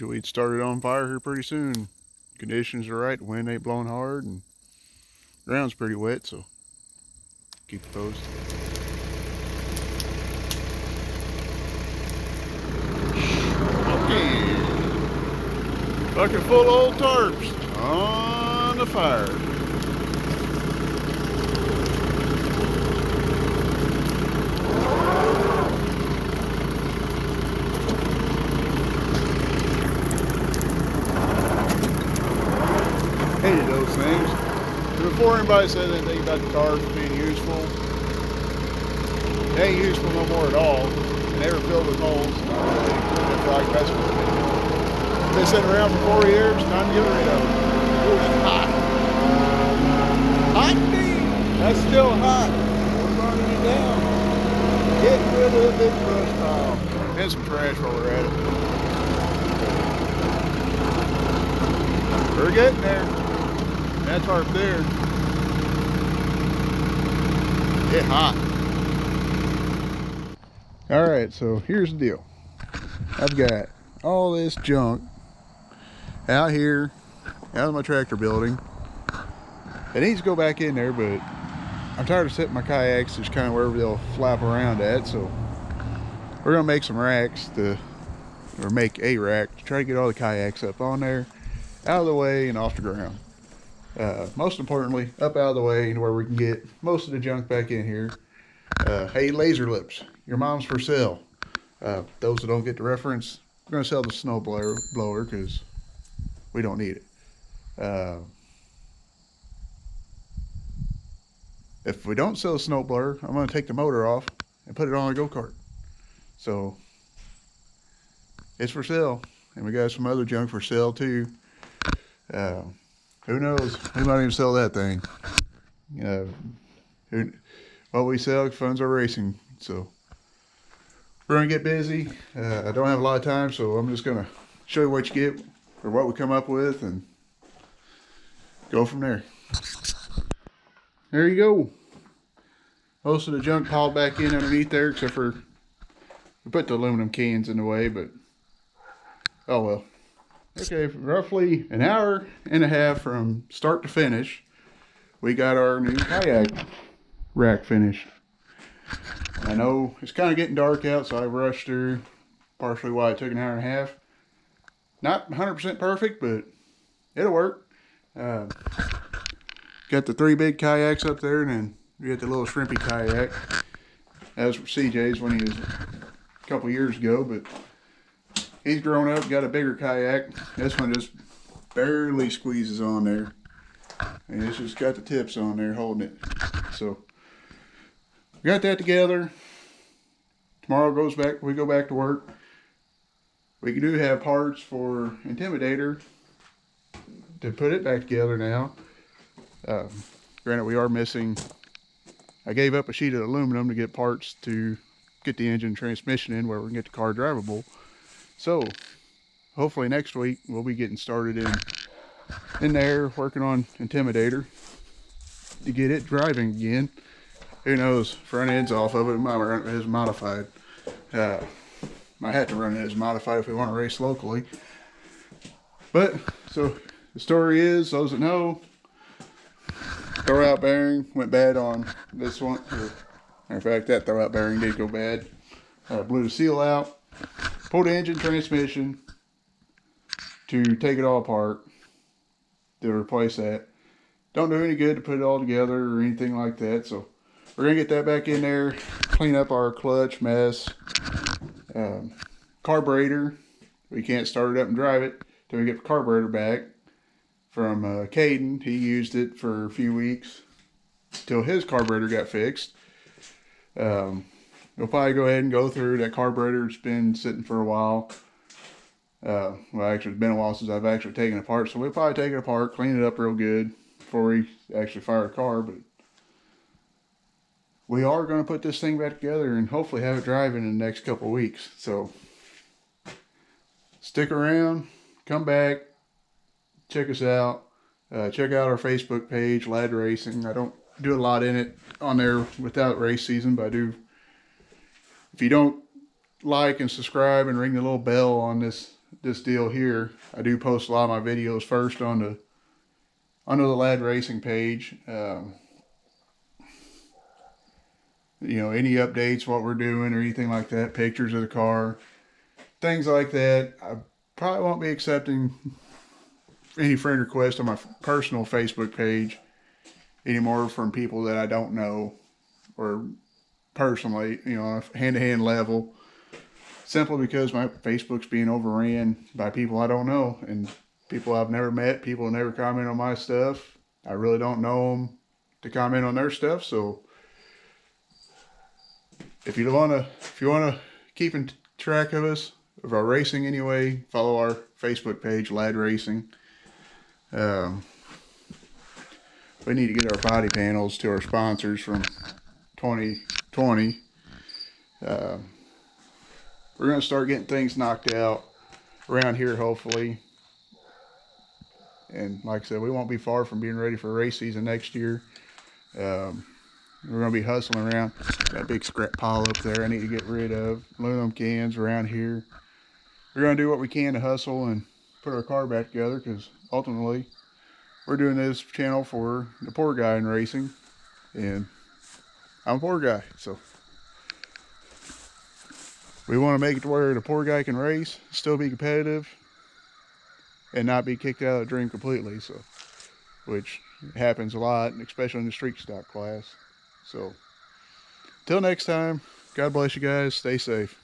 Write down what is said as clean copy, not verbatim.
we'd start it on fire here pretty soon. Conditions are right, the wind ain't blowing hard, and ground's pretty wet, so keep it posted. Okay, bucket full of old tarps on the fire. Hated those things. Before anybody said anything about the tarps being useful, they ain't useful no more at all. And they were filled with holes. I feel like messing with them. Been sitting around for 4 years, time to get rid of them. Ooh, that's hot. Hot indeed. That's still hot. We're burning it down. Getting rid of the big brush pile. And some trash while we're at it. We're getting there. That tarp there. It's hot. Alright, so here's the deal. I've got all this junk out here, out of my tractor building. It needs to go back in there, but I'm tired of setting my kayaks just kind of wherever they'll flap around at, so we're going to make some racks or make a rack to try to get all the kayaks up on there, out of the way and off the ground. Most importantly, up out of the way and where we can get most of the junk back in here. Hey, laser lips, your mom's for sale. Those that don't get the reference, we're going to sell the snow blower because we don't need it. If we don't sell the snow blower, I'm going to take the motor off and put it on a go-kart. So it's for sale, and we got some other junk for sale too. Who knows? We might even sell that thing. What we sell funds our racing. So we're gonna get busy. I don't have a lot of time, so I'm just gonna show you what you get or what we come up with and go from there. There you go. Most of the junk piled back in underneath there, except for we put the aluminum cans in the way, but oh well. Okay, roughly an hour and a half from start to finish, we got our new kayak rack finished. I know it's kind of getting dark out, so I rushed through, partially why it took an hour and a half. Not 100% perfect, but it'll work. Got the 3 big kayaks up there, and then we got the little shrimpy kayak. That was for CJ's when he was a couple years ago, but he's grown up, got a bigger kayak. This one just barely squeezes on there. And it's just got the tips on there holding it. So we got that together. Tomorrow we go back to work. We do have parts for Intimidator to put it back together now. Granted, we are missing. I gave up a sheet of aluminum to get parts to get the engine and transmission in where we can get the car drivable. So hopefully next week we'll be getting started in there working on Intimidator to get it driving again. Who knows, front end's off of it, might run it as modified. Might have to run it as modified if we want to race locally. But so the story is, those that know, throwout bearing went bad on this one. Matter of fact, that throwout bearing did go bad. Blew the seal out. Pulled the engine transmission to take it all apart to replace that. Don't do any good to put it all together or anything like that. So we're going to get that back in there, clean up our clutch mess. Carburetor, we can't start it up and drive it till we get the carburetor back from Caden. He used it for a few weeks till his carburetor got fixed. We'll probably go ahead and go through that carburetor. It's been sitting for a while. Well, actually, it's been a while since I've actually taken it apart. So we'll probably take it apart, clean it up real good before we actually fire the car. But we are going to put this thing back together and hopefully have it driving in the next couple of weeks. So stick around, come back, check us out. Check out our Facebook page, Lad Racing. I don't do a lot in it on there without race season, but I do. If you don't like and subscribe and ring the little bell on this this deal here, I do post a lot of my videos first on the Lad Racing page. You know, any updates, what we're doing or anything like that, pictures of the car, things like that. I probably won't be accepting any friend requests on my personal Facebook page anymore from people that I don't know or personally, you know, on a hand-to-hand level, simply because my Facebook's being overran by people I don't know and people I've never met, people who never comment on my stuff. I really don't know them to comment on their stuff, so if you wanna keep in track of us, of our racing anyway, follow our Facebook page, Lad Racing. We need to get our body panels to our sponsors from 2020. We're gonna start getting things knocked out around here, hopefully. And like I said, we won't be far from being ready for race season next year. We're going to be hustling around. That big scrap pile up there I need to get rid of. Aluminum cans around here. We're going to do what we can to hustle and put our car back together, because ultimately we're doing this channel for the poor guy in racing. And I'm a poor guy, so we want to make it to where the poor guy can race, still be competitive, and not be kicked out of the dream completely. So, which happens a lot, especially in the street stock class. So, till next time, God bless you guys. Stay safe.